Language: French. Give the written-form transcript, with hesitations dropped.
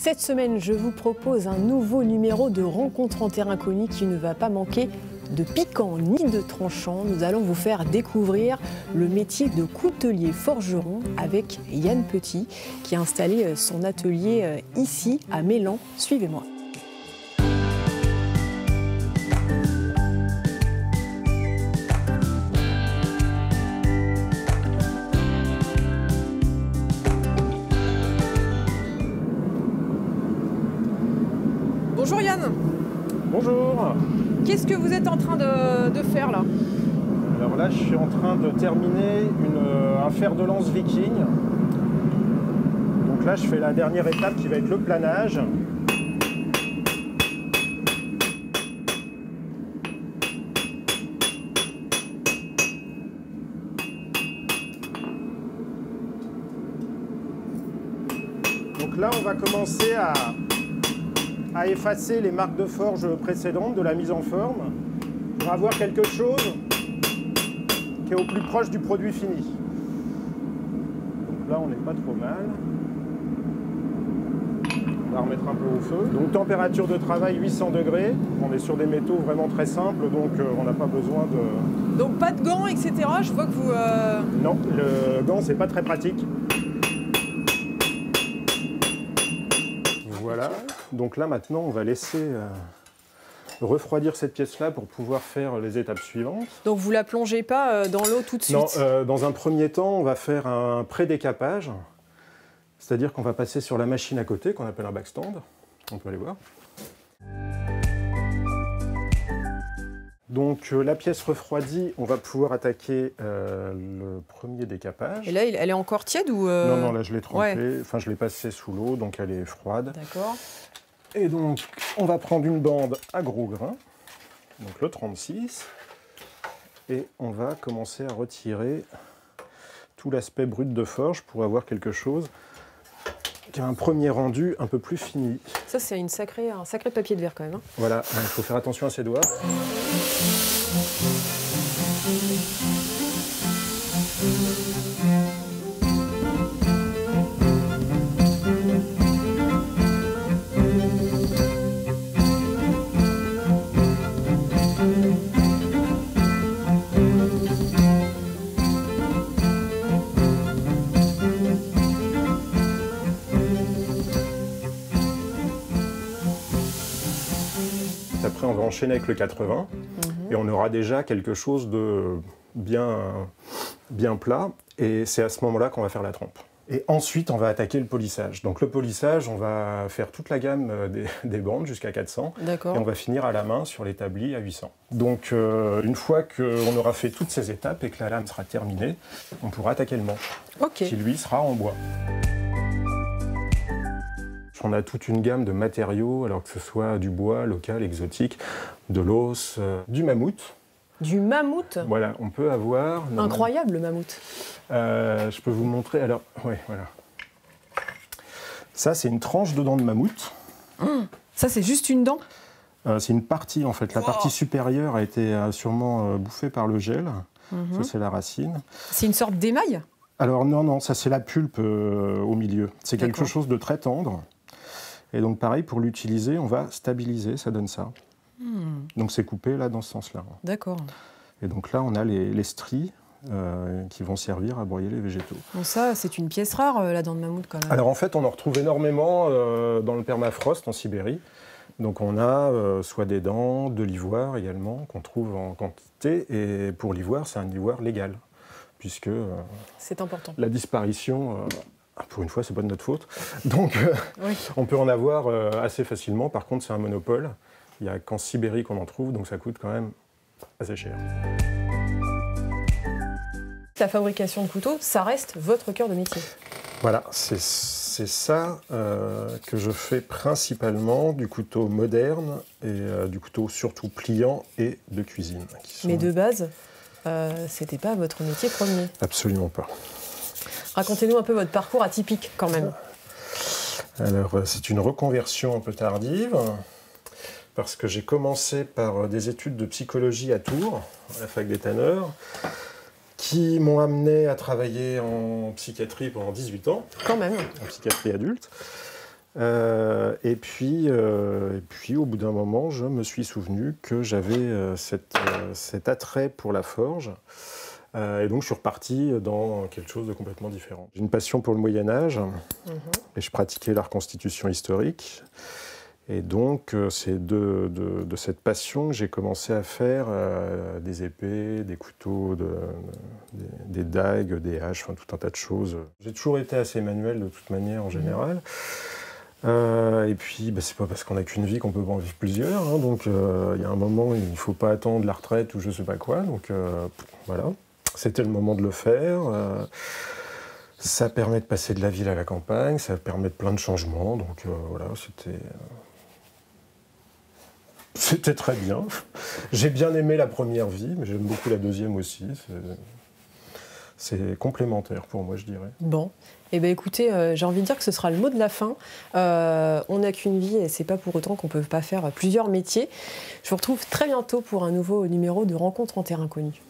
Cette semaine, je vous propose un nouveau numéro de Rencontre en terrain connu qui ne va pas manquer de piquant ni de tranchant. Nous allons vous faire découvrir le métier de coutelier forgeron avec Yann Petit qui a installé son atelier ici à Mélan. Suivez-moi. Bonjour Yann. Bonjour. Qu'est-ce que vous êtes en train de faire là? Alors là, je suis en train de terminer un fer de lance viking. Donc là, je fais la dernière étape qui va être le planage. Donc là, on va commencer à effacer les marques de forge précédentes de la mise en forme pour avoir quelque chose qui est au plus proche du produit fini. Donc là, on n'est pas trop mal. On va remettre un peu au feu. Donc température de travail 800 degrés. On est sur des métaux vraiment très simples, donc on n'a pas besoin de... Donc pas de gants, etc. Je vois que vous... Non, le gant, c'est pas très pratique. Voilà. Donc là, maintenant, on va laisser refroidir cette pièce-là pour pouvoir faire les étapes suivantes. Donc vous la plongez pas dans l'eau tout de suite? Non, dans un premier temps, on va faire un pré-décapage. C'est-à-dire qu'on va passer sur la machine à côté, qu'on appelle un backstand. On peut aller voir. Donc la pièce refroidie, on va pouvoir attaquer le premier décapage. Et là, elle est encore tiède ou Non, non, là je l'ai trempée, ouais. Enfin je l'ai passée sous l'eau, donc elle est froide. D'accord. Et donc on va prendre une bande à gros grain, donc le 36, et on va commencer à retirer tout l'aspect brut de forge pour avoir quelque chose qui a un premier rendu un peu plus fini. Ça, c'est un sacré papier de verre quand même. Hein. Voilà, il faut faire attention à ses doigts. Après, on va enchaîner avec le 80 et on aura déjà quelque chose de bien plat. Et c'est à ce moment-là qu'on va faire la trempe. Et ensuite, on va attaquer le polissage. Donc le polissage, on va faire toute la gamme des bandes jusqu'à 400. D'accord. Et on va finir à la main sur l'établi à 800. Donc une fois qu'on aura fait toutes ces étapes et que la lame sera terminée, on pourra attaquer le manche, qui lui sera en bois. On a toute une gamme de matériaux, alors que ce soit du bois local, exotique, de l'os, du mammouth. Du mammouth? Voilà, on peut avoir... Incroyable le mammouth. Je peux vous montrer, alors, ouais, voilà. Ça, c'est une tranche de dent de mammouth. Ça, c'est juste une dent? C'est une partie, en fait. La partie supérieure a été sûrement bouffée par le gel. Ça, c'est la racine. C'est une sorte d'émail? Alors, non, non, ça, c'est la pulpe au milieu. C'est quelque chose de très tendre. Et donc pareil, pour l'utiliser, on va stabiliser, ça donne ça. Donc c'est coupé là dans ce sens-là. D'accord. Et donc là, on a les stries qui vont servir à broyer les végétaux. Bon, ça, c'est une pièce rare, la dent de mammouth quand même. Alors en fait, on en retrouve énormément dans le permafrost en Sibérie. Donc on a soit des dents, de l'ivoire également, qu'on trouve en quantité. Et pour l'ivoire, c'est un ivoire légal, puisque c'est important. La disparition... pour une fois, c'est pas de notre faute. Donc, on peut en avoir assez facilement. Par contre, c'est un monopole. Il n'y a qu'en Sibérie qu'on en trouve, donc ça coûte quand même assez cher. La fabrication de couteaux, ça reste votre cœur de métier. Voilà, c'est ça que je fais principalement, du couteau moderne et du couteau surtout pliant et de cuisine. Mais de base, c'était pas votre métier premier? Absolument pas. Racontez-nous un peu votre parcours atypique, quand même. Alors, c'est une reconversion un peu tardive, parce que j'ai commencé par des études de psychologie à Tours, à la fac des tanneurs, qui m'ont amené à travailler en psychiatrie pendant 18 ans. Quand même. En psychiatrie adulte. Et puis, au bout d'un moment, je me suis souvenu que j'avais cet attrait pour la forge. Et donc, je suis reparti dans quelque chose de complètement différent. J'ai une passion pour le Moyen-Âge, et je pratiquais la reconstitution historique. Et donc, c'est de cette passion que j'ai commencé à faire des épées, des couteaux, des dagues, des haches, enfin tout un tas de choses. J'ai toujours été assez manuel de toute manière en général. Et puis, c'est pas parce qu'on n'a qu'une vie qu'on peut pas en vivre plusieurs. Hein, donc, il y a un moment, il ne faut pas attendre la retraite ou je sais pas quoi. Donc, voilà. C'était le moment de le faire. Ça permet de passer de la ville à la campagne, ça permet de plein de changements. Donc, voilà, c'était très bien. J'ai bien aimé la première vie, mais j'aime beaucoup la deuxième aussi. C'est complémentaire pour moi, je dirais. Bon, eh bien écoutez, j'ai envie de dire que ce sera le mot de la fin. On n'a qu'une vie et c'est pas pour autant qu'on ne peut pas faire plusieurs métiers. Je vous retrouve très bientôt pour un nouveau numéro de Rencontres en terre inconnue.